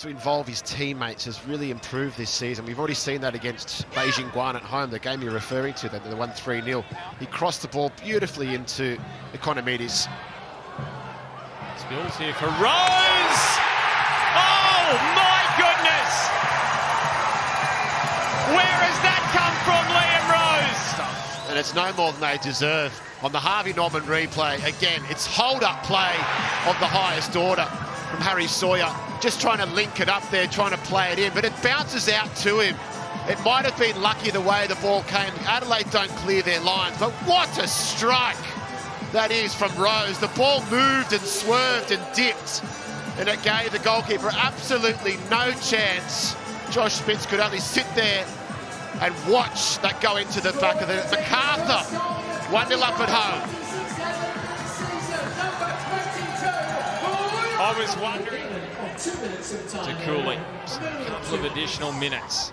to involve his teammates has really improved this season. We've already seen that against Beijing Guan at home, the game you're referring to, the 1-3-0. He crossed the ball beautifully into Economides. Spills here for Rose! Oh my goodness! Where has that come from, Liam Rose? And it's no more than they deserve. On the Harvey Norman replay, again, it's hold-up play of the highest order from Harry Sawyer, just trying to link it up there, trying to play it in, but it bounces out to him. It might have been lucky the way the ball came. Adelaide don't clear their lines, but what a strike that is from Rose. The ball moved and swerved and dipped, and it gave the goalkeeper absolutely no chance. Josh Spitz could only sit there and watch that go into the back of the Macarthur. 1-0 up at home. I was wondering to Cooley, a couple of additional minutes.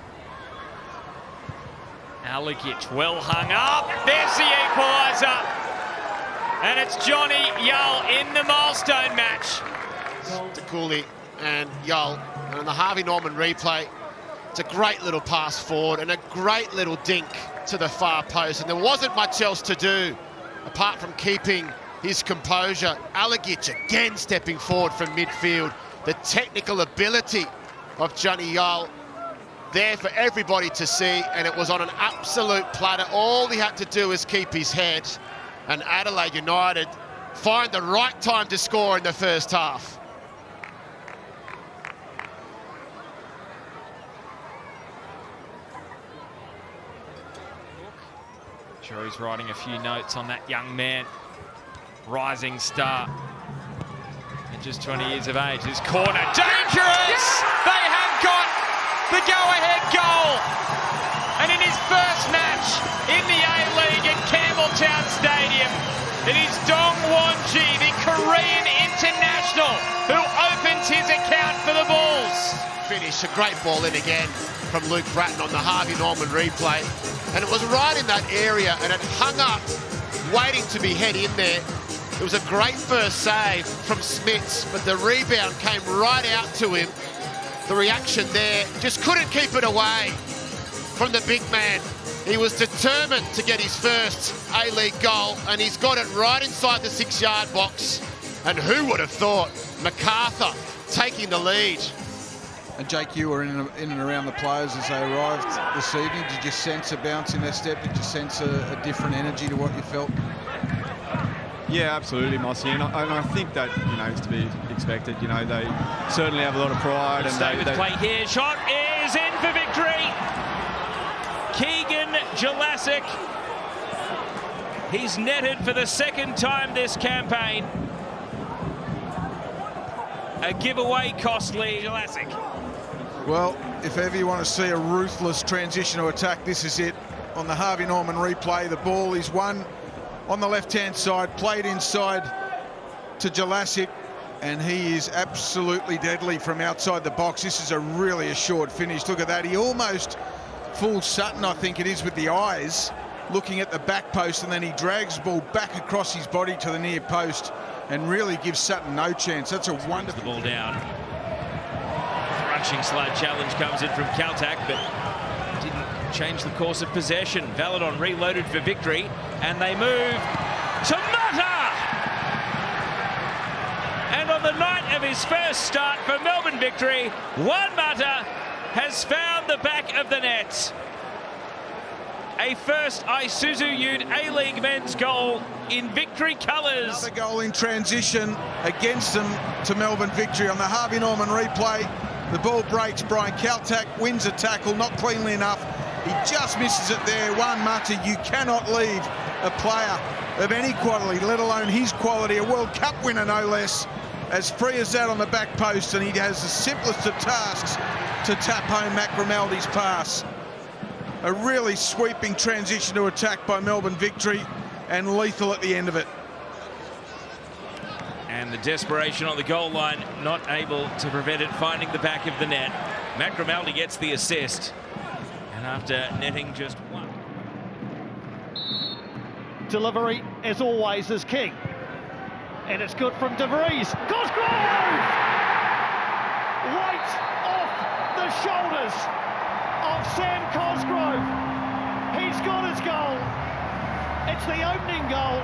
Alagic well hung up. There's the equaliser. And it's Johnny Yull in the milestone match. To Cooley and Yull. And the Harvey Norman replay, it's a great little pass forward and a great little dink to the far post. And there wasn't much else to do apart from keeping his composure. Alagic again stepping forward from midfield. The technical ability of Johnny Yull there for everybody to see, and it was on an absolute platter. All he had to do was keep his head, and Adelaide United find the right time to score in the first half. Sure, he's writing a few notes on that young man. Rising star. At just 20 years of age. His corner. Dangerous! They have got the go-ahead goal. And in his first match in the A-League at Campbelltown Stadium, it is Dong Won-ji, the Korean international, who opens his account for the Bulls. Finish, a great ball in again from Luke Bratton on the Harvey Norman replay. And it was right in that area, and it hung up, waiting to be head in there. It was a great first save from Smits, but the rebound came right out to him. The reaction there, just couldn't keep it away from the big man. He was determined to get his first A-League goal, and he's got it right inside the 6-yard box. And who would have thought Macarthur taking the lead? And Jake, you were in and around the players as they arrived this evening. Did you sense a bounce in their step? Did you sense a different energy to what you felt? Yeah, absolutely, Mossy, and I think that, you know, is to be expected. You know, they certainly have a lot of pride. And stay with play here. Shot is in for victory. Keegan Jelassic. He's netted for the second time this campaign. A giveaway costly, Jelassic. Well, if ever you want to see a ruthless transition to attack, this is it. On the Harvey Norman replay, the ball is won on the left-hand side, played inside to Jelassic, and he is absolutely deadly from outside the box. This is a really assured finish. Look at that. He almost fools Sutton, I think it is, with the eyes, looking at the back post, and then he drags the ball back across his body to the near post and really gives Sutton no chance. That's a wonderful... The ball down. Crunching slide challenge comes in from Caltac, but didn't change the course of possession. Valadon reloaded for victory, and they move to Mata! And on the night of his first start for Melbourne Victory, Juan Mata has found the back of the net. A first Isuzu UTE A-League men's goal in victory colours. Another goal in transition against them to Melbourne Victory. On the Harvey Norman replay, the ball breaks. Brian Caltac wins a tackle, not cleanly enough. He just misses it there. Juan Mata, you cannot leave a player of any quality, let alone his quality, a World Cup winner no less, as free as that on the back post, and he has the simplest of tasks to tap home Mac Grimaldi's pass. A really sweeping transition to attack by Melbourne Victory, and lethal at the end of it. And the desperation on the goal line, not able to prevent it finding the back of the net. Mac Grimaldi gets the assist. And after netting just one. Delivery, as always, is king. And it's good from De Vries. Cosgrove! Right the shoulders of Sam Cosgrove. He's got his goal. It's the opening goal,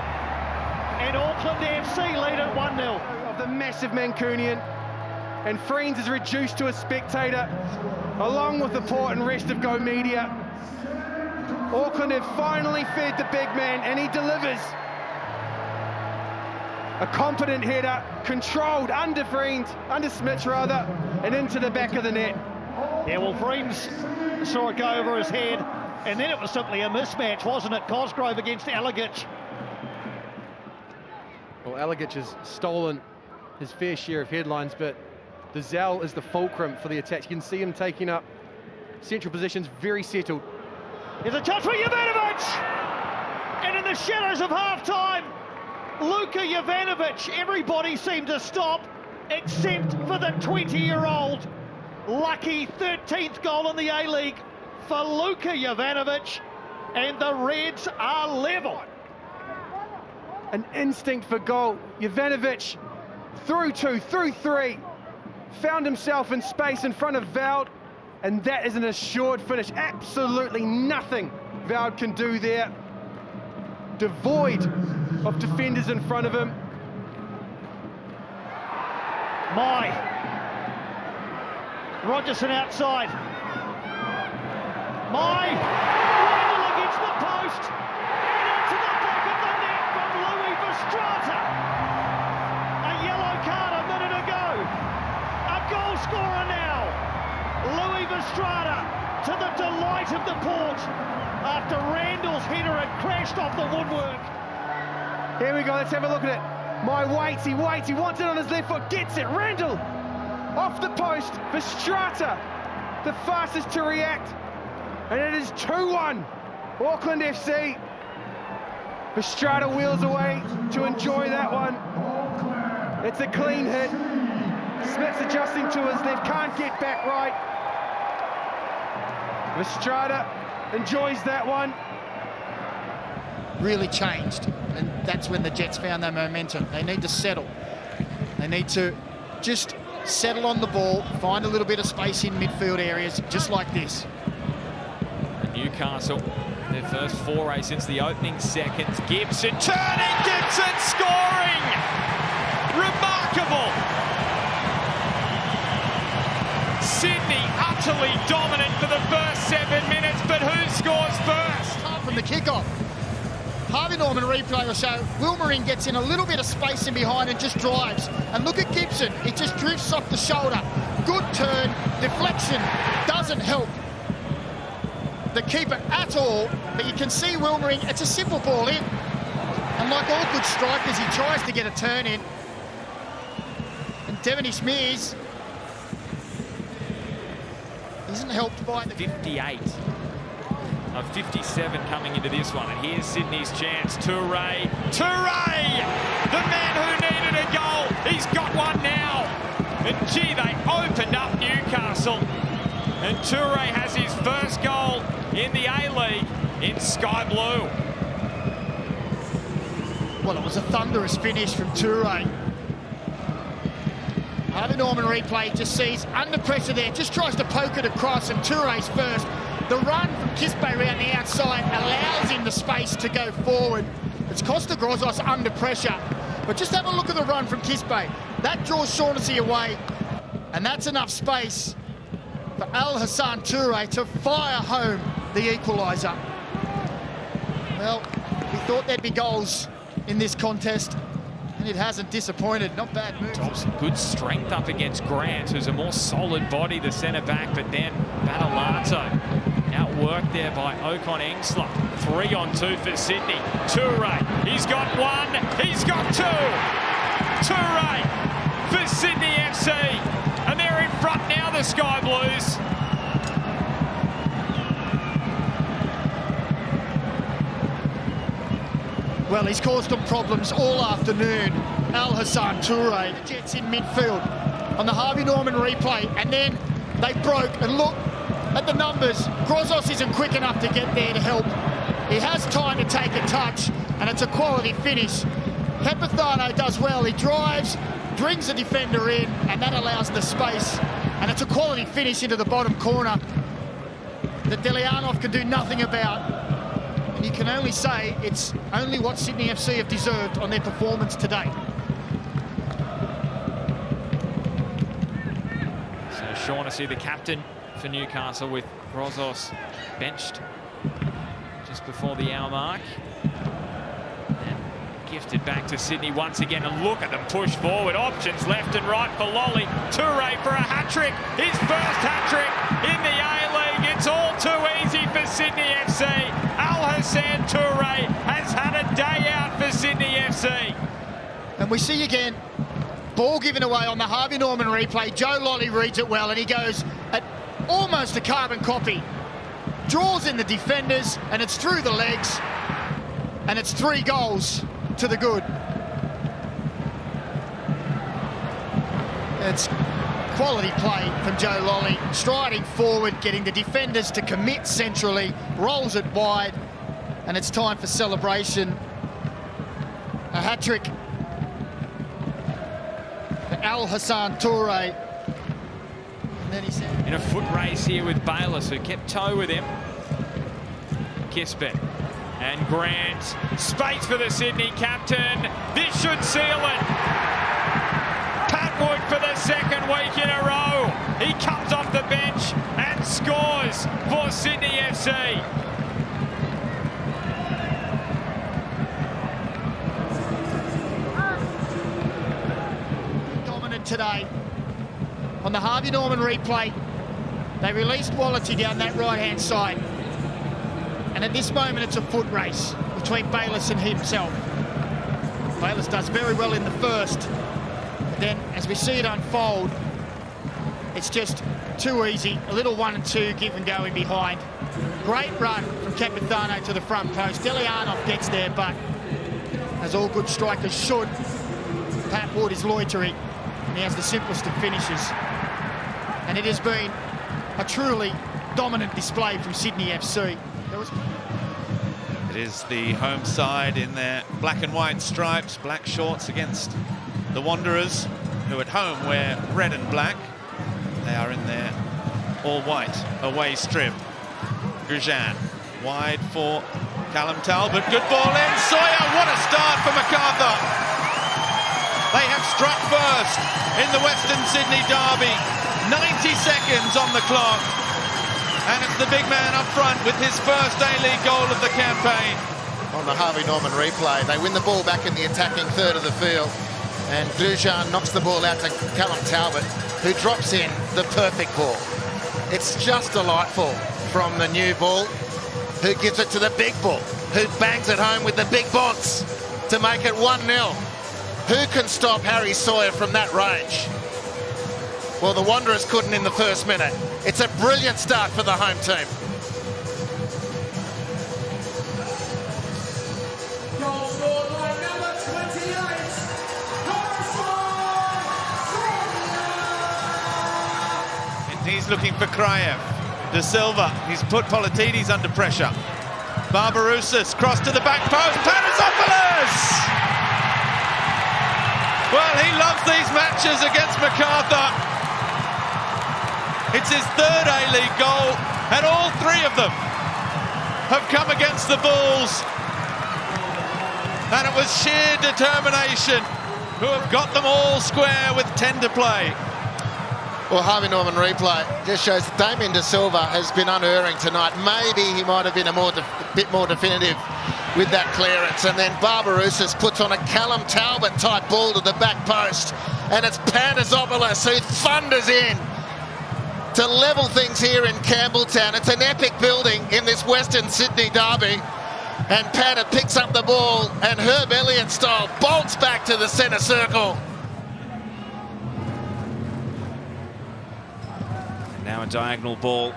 and Auckland FC lead at 1-0. Of the massive Mancunian, and Friends is reduced to a spectator, along with the Port and rest of Go Media. Auckland have finally fed the big man, and he delivers. A competent header, controlled under Friends, under Smith rather, and into the back of the net. Yeah, well, Friends saw it go over his head, and then it was simply a mismatch, wasn't it? Cosgrove against Alagic. Well, Alagic has stolen his fair share of headlines, but the Zell is the fulcrum for the attack. You can see him taking up central positions, very settled. Here's a touch for Jovanovic! And in the shadows of half-time, Luka Jovanovic, everybody seemed to stop, except for the 20-year-old. Lucky 13th goal in the A-League for Luka Jovanovic, and the Reds are level. An instinct for goal. Jovanovic through two, through three, found himself in space in front of Veld, and that is an assured finish. Absolutely nothing Veld can do there. Devoid of defenders in front of him. Rogerson outside. Randall against the post, and into the back of the net from Louis Verstrata. A yellow card a minute ago. A goal scorer now. Louis Verstrata, to the delight of the Port, after Randall's header had crashed off the woodwork. Here we go, let's have a look at it. He wants it on his left foot, gets it, Randall! Off the post, Verstrata, the fastest to react. And it is 2-1, Auckland FC. Verstrata wheels away to enjoy that one. It's a clean hit. Smith's adjusting to his left, can't get back right. Verstrata enjoys that one. Really changed, and that's when the Jets found their momentum. They need to settle. They need to just settle on the ball, find a little bit of space in midfield areas, just like this. Newcastle, their first foray since the opening seconds. Gibson turning, Gibson scoring! Remarkable! Sydney utterly dominant for the first 7 minutes, but who scores first? From the kickoff. Harvey Norman replay will show Wilmering gets in a little bit of space in behind and just drives. And look at Gibson, it just drifts off the shoulder. Good turn, deflection, doesn't help the keeper at all, but you can see Wilmering, it's a simple ball in. And like all good strikers, he tries to get a turn in. And Devonish Mears isn't helped by the 58 of 57 coming into this one, and here's Sydney's chance. Toure, the man who needed a goal, he's got one now. And gee, they opened up Newcastle, and Toure has his first goal in the A-League in sky blue. Well, it was a thunderous finish from Toure. Harvey Norman replay just sees under pressure there, just tries to poke it across, and Toure's first. The run from Kispe around the outside allows him the space to go forward. It's Costa Grozos under pressure, but just have a look at the run from Kispe. That draws Shaughnessy away, and that's enough space for Al Hassan Toure to fire home the equaliser. Well, we thought there'd be goals in this contest, and it hasn't disappointed. Not bad move. Dobson, good strength up against Grant, who's a more solid body, the centre-back, but then Badalato outworked there by Ocon Engsler. 3-on-2 for Sydney. Toure, he's got one, he's got two. Toure for Sydney FC, and they're in front now, the Sky Blues. Well, he's caused them problems all afternoon. Al Hassan Toure, the Jets in midfield on the Harvey Norman replay, and then they broke, and look at the numbers. Grozos isn't quick enough to get there to help. He has time to take a touch, and it's a quality finish. Hepethano does well. He drives, brings the defender in, and that allows the space And it's a quality finish into the bottom corner that Delianov can do nothing about. And you can only say it's only what Sydney FC have deserved on their performance today. So Shaughnessy, the captain for Newcastle, with Grozos benched just before the hour mark. And gifted back to Sydney once again. And look at them push forward. Options left and right for Lolly. Toure for a hat-trick. His first hat-trick in the A-League. It's all too easy for Sydney FC. Al-Hassan Toure has had a day out for Sydney FC. And we see again, ball given away on the Harvey Norman replay. Joe Lolly reads it well, and he goes at almost a carbon copy. Draws in the defenders, and it's through the legs. And it's 3 goals to the good. It's quality play from Joe Lolly, striding forward, getting the defenders to commit centrally, rolls it wide, and it's time for celebration. A hat-trick for Al-Hassan Toure. And then he said, in a foot race here with Bayliss, who kept toe with him. Kispert and Grant, space for the Sydney captain. This should seal it. Pat Wood for the second week in a row. He comes off the bench and scores for Sydney FC. Dominant today. On the Harvey Norman replay, they released Wallity down that right-hand side. And at this moment, it's a foot race between Bayliss and himself. Bayliss does very well in the first. But then, as we see it unfold, it's just too easy. A little 1 and 2 give and go in behind. Great run from Capitano to the front post. Delianov gets there, but as all good strikers should, Pat Wood is loitering, and he has the simplest of finishes. And it has been a truly dominant display from Sydney FC. It is the home side in their black and white stripes, black shorts against the Wanderers, who at home wear red and black. They are in their all-white away strip. Grujan wide for Callum Talbot. Good ball in. Sawyer, what a start for Macarthur. They have struck first in the Western Sydney derby. 90 seconds on the clock. And it's the big man up front with his first A-League goal of the campaign. On the Harvey Norman replay, they win the ball back in the attacking third of the field. And Grujan knocks the ball out to Callum Talbot, who drops in the perfect ball. It's just delightful from the new ball, who gives it to the big ball, who bangs it home with the big bounce to make it 1-0. Who can stop Harry Sawyer from that range? Well, the Wanderers couldn't in the first minute. It's a brilliant start for the home team. And he's looking for Kraev. De Silva, he's put Politides under pressure. Barbarouses, cross to the back post. Panasopoulos! Well, he loves these matches against Macarthur. It's his third A-League goal, and all 3 of them have come against the Bulls. And it was sheer determination who have got them all square with 10 to play. Well, Harvey Norman replay just shows that Damien De Silva has been unerring tonight. Maybe he might have been a bit more definitive with that clearance. And then Barbarouses puts on a Callum Talbot type ball to the back post. And it's Panasopoulos who thunders in to level things here in Campbelltown. It's an epic building in this Western Sydney derby. And Panna picks up the ball and Herb Elliott style bolts back to the centre circle. Now a diagonal ball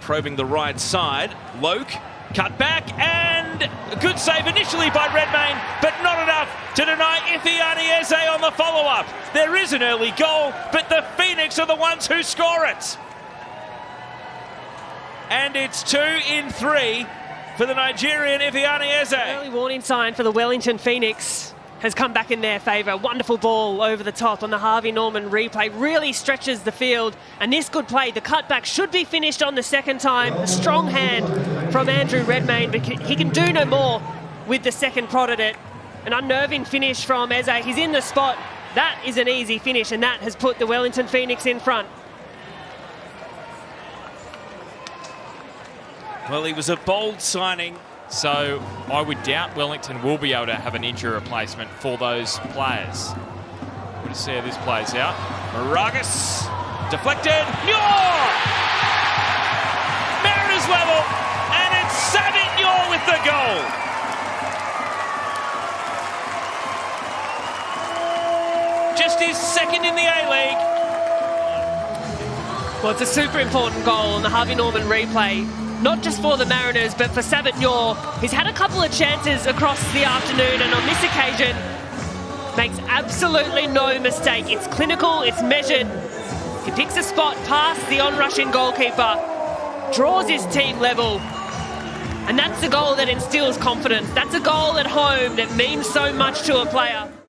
probing the right side. Loke cut back, and a good save initially by Redmayne, but not enough to deny Ithiani Eze on the follow-up. There is an early goal, but the Phoenix are the ones who score it. And it's 2 in 3 for the Nigerian Ithiani Eze. Early warning sign for the Wellington Phoenix. has come back in their favour. Wonderful ball over the top on the Harvey Norman replay. Really stretches the field. And this good play, the cutback should be finished on the second time. A strong hand from Andrew Redmayne, but he can do no more with the second prod at it. An unnerving finish from Eze. He's in the spot. That is an easy finish, and that has put the Wellington Phoenix in front. Well, he was a bold signing. So I would doubt Wellington will be able to have an injury replacement for those players. We'll see how this plays out. Maragas, deflected, Muir! Mariners level, and it's Savit Muir with the goal. Just his second in the A-League. Well, it's a super important goal on the Harvey Norman replay. Not just for the Mariners, but for Savit Muir. He's had a couple of chances across the afternoon, and on this occasion, makes absolutely no mistake. It's clinical, it's measured. He picks a spot past the on-rushing goalkeeper, draws his team level, and that's a goal that instills confidence. That's a goal at home that means so much to a player.